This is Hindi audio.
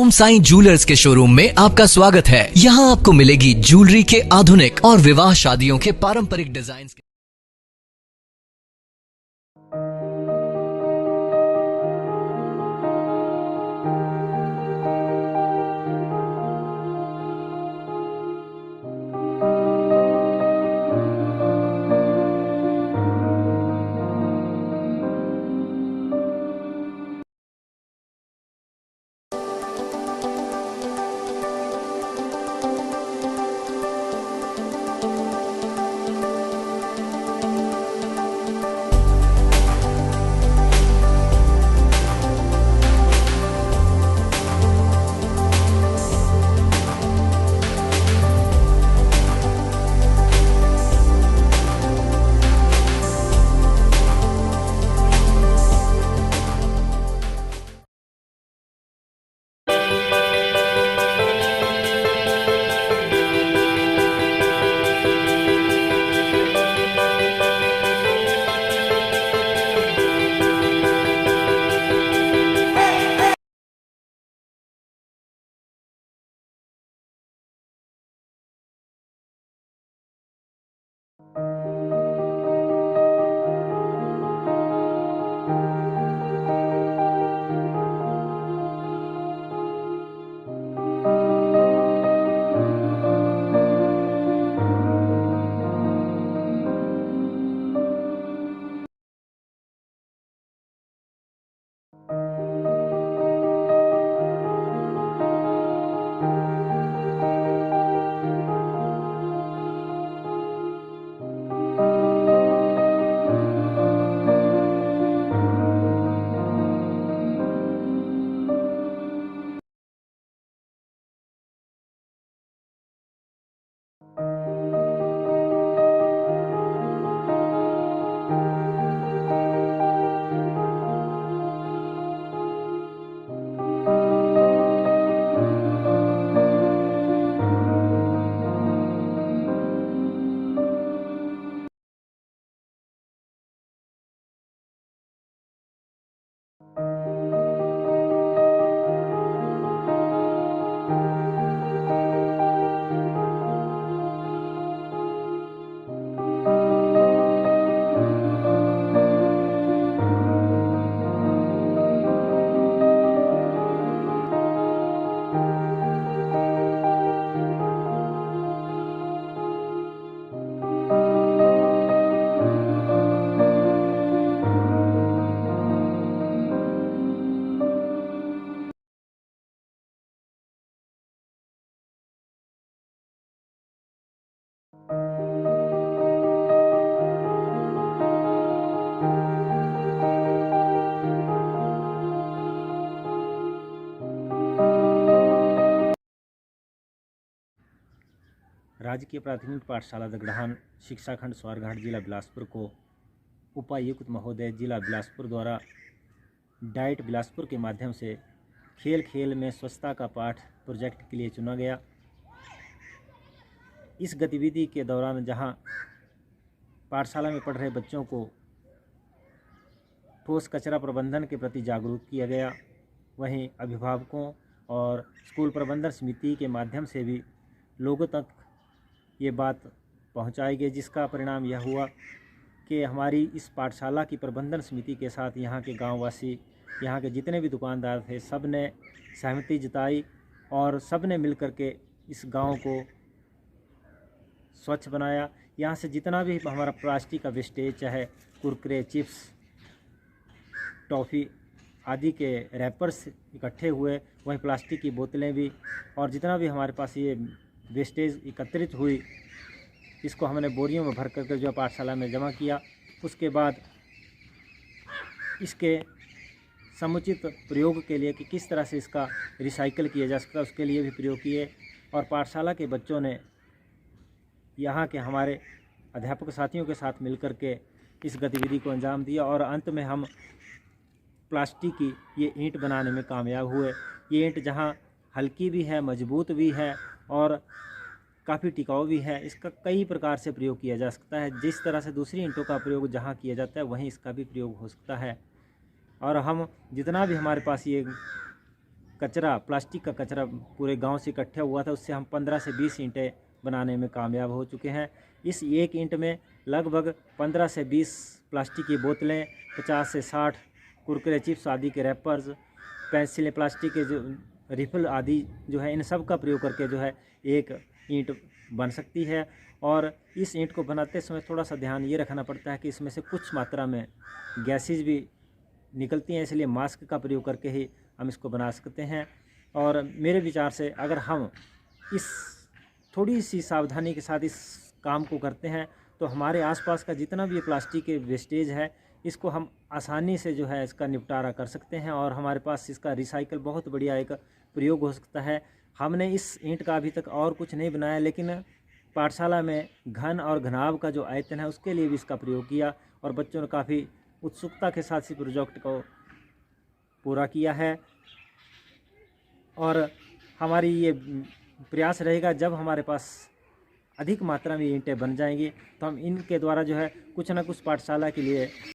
ओम साईं ज्वेलर्स के शोरूम में आपका स्वागत है। यहाँ आपको मिलेगी ज्वेलरी के आधुनिक और विवाह शादियों के पारंपरिक डिजाइन। राजकीय प्राथमिक पाठशाला दगड़हान शिक्षा खंड स्वारघाट जिला बिलासपुर को उपायुक्त महोदय जिला बिलासपुर द्वारा डाइट बिलासपुर के माध्यम से खेल खेल में स्वच्छता का पाठ प्रोजेक्ट के लिए चुना गया। इस गतिविधि के दौरान जहां पाठशाला में पढ़ रहे बच्चों को ठोस कचरा प्रबंधन के प्रति जागरूक किया गया, वहीं अभिभावकों और स्कूल प्रबंधन समिति के माध्यम से भी लोगों तक ये बात पहुंचाई गई, जिसका परिणाम यह हुआ कि हमारी इस पाठशाला की प्रबंधन समिति के साथ यहाँ के गांववासी, यहाँ के जितने भी दुकानदार थे, सब ने सहमति जताई और सब ने मिलकर के इस गांव को स्वच्छ बनाया। यहाँ से जितना भी हमारा प्लास्टिक का वेस्टेज, चाहे कुरकुरे, चिप्स, टॉफ़ी आदि के रैपर्स इकट्ठे हुए, वहीं प्लास्टिक की बोतलें भी, और जितना भी हमारे पास ये वेस्टेज एकत्रित हुई, इसको हमने बोरियों में भर करके जो पाठशाला में जमा किया। उसके बाद इसके समुचित प्रयोग के लिए कि किस तरह से इसका रिसाइकल किया जा सकता है, उसके लिए भी प्रयोग किए। और पाठशाला के बच्चों ने यहाँ के हमारे अध्यापक साथियों के साथ मिलकर के इस गतिविधि को अंजाम दिया और अंत में हम प्लास्टिक की ये ईंट बनाने में कामयाब हुए। ये ईंट जहाँ हल्की भी है, मजबूत भी है और काफ़ी टिकाऊ भी है। इसका कई प्रकार से प्रयोग किया जा सकता है। जिस तरह से दूसरी ईंटों का प्रयोग जहाँ किया जाता है, वहीं इसका भी प्रयोग हो सकता है। और हम जितना भी हमारे पास ये कचरा, प्लास्टिक का कचरा पूरे गांव से इकट्ठा हुआ था, उससे हम 15 से 20 ईंटें बनाने में कामयाब हो चुके हैं। इस एक ईंट में लगभग 15 से 20 प्लास्टिक की बोतलें, 50 से 60 कुरकुरे चिप्स आदि के रैपर्स, पेंसिलें, प्लास्टिक के जो रिफिल आदि जो है, इन सब का प्रयोग करके जो है एक ईंट बन सकती है। और इस ईंट को बनाते समय थोड़ा सा ध्यान ये रखना पड़ता है कि इसमें से कुछ मात्रा में गैसेज भी निकलती हैं, इसलिए मास्क का प्रयोग करके ही हम इसको बना सकते हैं। और मेरे विचार से अगर हम इस थोड़ी सी सावधानी के साथ इस काम को करते हैं तो हमारे आसपास का जितना भी प्लास्टिक के वेस्टेज है, इसको हम आसानी से जो है इसका निपटारा कर सकते हैं और हमारे पास इसका रिसाइकल बहुत बढ़िया एक प्रयोग हो सकता है। हमने इस ईंट का अभी तक और कुछ नहीं बनाया, लेकिन पाठशाला में घन और घनाभ का जो आयतन है उसके लिए भी इसका प्रयोग किया और बच्चों ने काफ़ी उत्सुकता के साथ इस प्रोजेक्ट को पूरा किया है। और हमारी ये प्रयास रहेगा, जब हमारे पास अधिक मात्रा में ईंटें बन जाएंगी तो हम इनके द्वारा जो है कुछ ना कुछ पाठशाला के लिए